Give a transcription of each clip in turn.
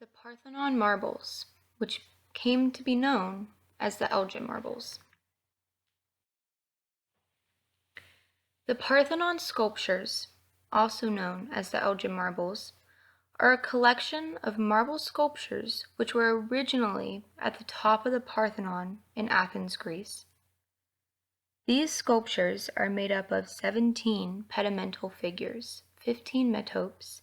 The Parthenon marbles, which came to be known as the Elgin marbles. The Parthenon sculptures, also known as the Elgin marbles, are a collection of marble sculptures which were originally at the top of the Parthenon in Athens, Greece. These sculptures are made up of 17 pedimental figures, 15 metopes,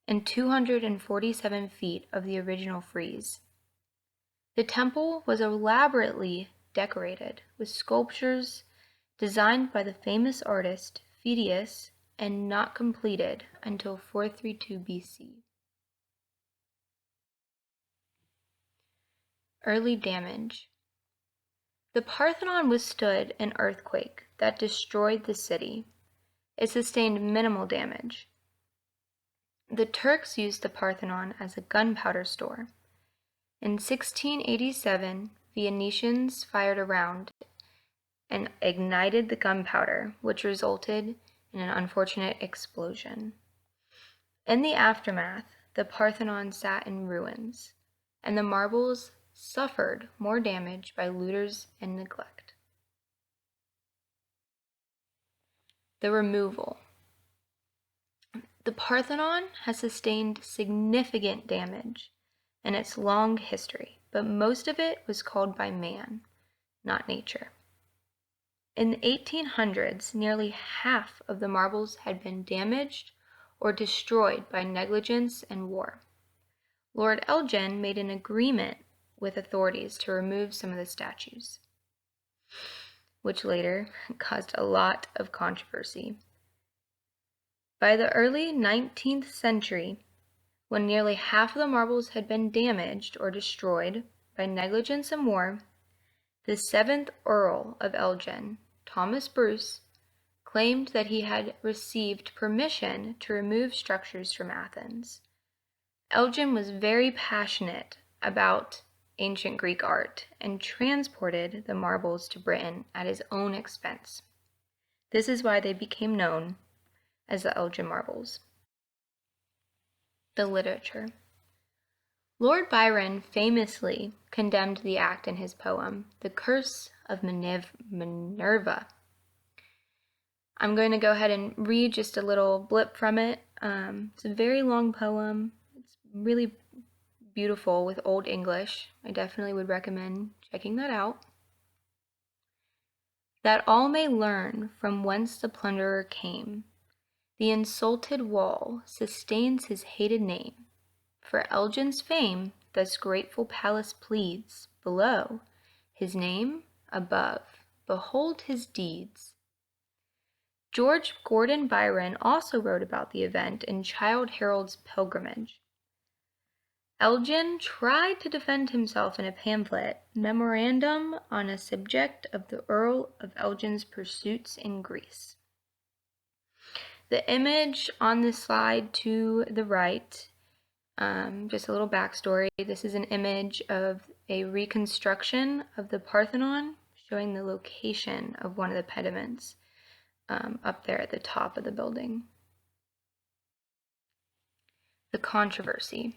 and 247 feet of the original frieze. The temple was elaborately decorated with sculptures designed by the famous artist Phidias and not completed until 432 BC. Early damage. The Parthenon withstood an earthquake that destroyed the city. It sustained minimal damage. The Turks used the Parthenon as a gunpowder store. In 1687, Venetians fired a round and ignited the gunpowder, which resulted in an unfortunate explosion. In the aftermath, the Parthenon sat in ruins, and the marbles suffered more damage by looters and neglect. The removal. The Parthenon has sustained significant damage in its long history, but most of it was caused by man, not nature. In the 1800s, nearly half of the marbles had been damaged or destroyed by negligence and war. Lord Elgin made an agreement with authorities to remove some of the statues, which later caused a lot of controversy. By the early 19th century, when nearly half of the marbles had been damaged or destroyed by negligence and war, the 7th Earl of Elgin, Thomas Bruce, claimed that he had received permission to remove structures from Athens. Elgin was very passionate about ancient Greek art and transported the marbles to Britain at his own expense. This is why they became known as the Elgin marbles. The literature. Lord Byron famously condemned the act in his poem, The Curse of Minerva. I'm going to go ahead and read just a little blip from it. It's a very long poem. It's really beautiful with Old English. I definitely would recommend checking that out. That all may learn from whence the plunderer came, the insulted wall sustains his hated name. For Elgin's fame, thus grateful palace pleads, below, his name, above, behold his deeds. George Gordon Byron also wrote about the event in Childe Harold's Pilgrimage. Elgin tried to defend himself in a pamphlet, Memorandum on a Subject of the Earl of Elgin's Pursuits in Greece. The image on the slide to the right, just a little backstory. This is an image of a reconstruction of the Parthenon, showing the location of one of the pediments up there at the top of the building. The controversy.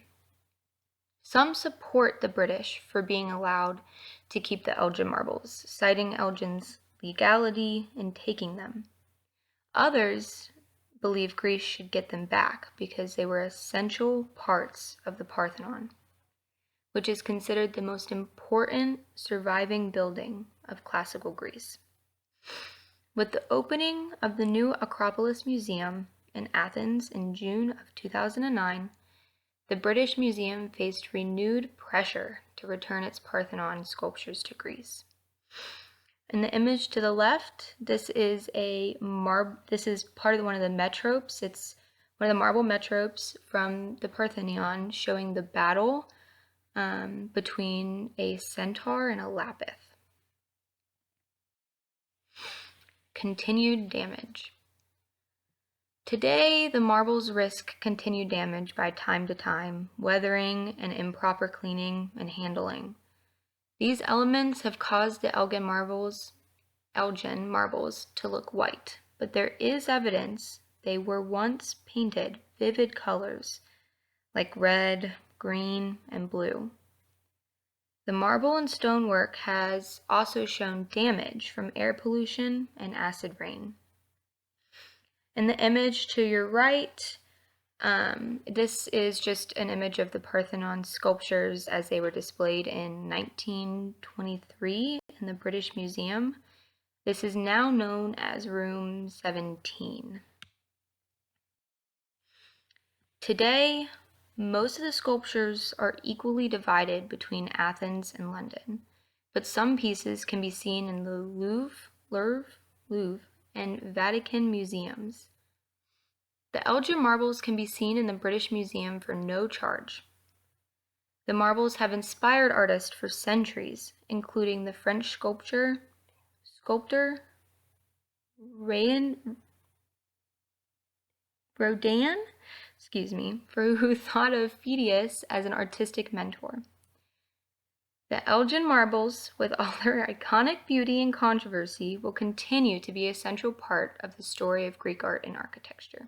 Some support the British for being allowed to keep the Elgin marbles, citing Elgin's legality in taking them. Others believe Greece should get them back because they were essential parts of the Parthenon, which is considered the most important surviving building of classical Greece. With the opening of the new Acropolis Museum in Athens in June of 2009, the British Museum faced renewed pressure to return its Parthenon sculptures to Greece. In the image to the left, this is part of one of the metropes. It's one of the marble metropes from the Parthenon, showing the battle between a centaur and a lapith. Continued damage. Today, the marbles risk continued damage by time to time, weathering and improper cleaning and handling. These elements have caused the Elgin marbles to look white, but there is evidence they were once painted vivid colors like red, green, and blue. The marble and stonework has also shown damage from air pollution and acid rain. In the image to your right, this is just an image of the Parthenon sculptures as they were displayed in 1923 in the British Museum. This is now known as Room 17. Today, most of the sculptures are equally divided between Athens and London, but some pieces can be seen in the Louvre, and Vatican museums. The Elgin marbles can be seen in the British Museum for no charge. The marbles have inspired artists for centuries, including the French sculptor Rodin, who thought of Phidias as an artistic mentor. The Elgin marbles, with all their iconic beauty and controversy, will continue to be a central part of the story of Greek art and architecture.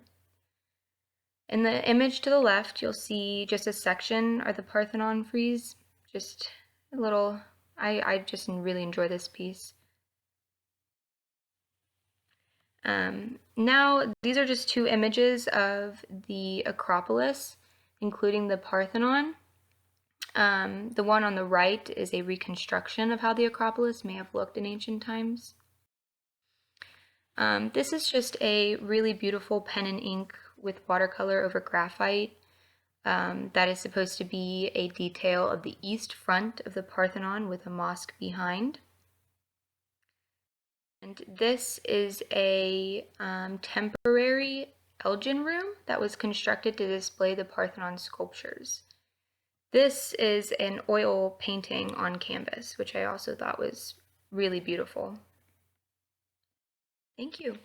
In the image to the left, you'll see just a section of the Parthenon frieze. Just a little, I just really enjoy this piece. Now, these are just two images of the Acropolis, including the Parthenon. The one on the right is a reconstruction of how the Acropolis may have looked in ancient times. This is just a really beautiful pen and ink with watercolor over graphite. That is supposed to be a detail of the east front of the Parthenon with a mosque behind. And this is a temporary Elgin room that was constructed to display the Parthenon sculptures. This is an oil painting on canvas, which I also thought was really beautiful. Thank you.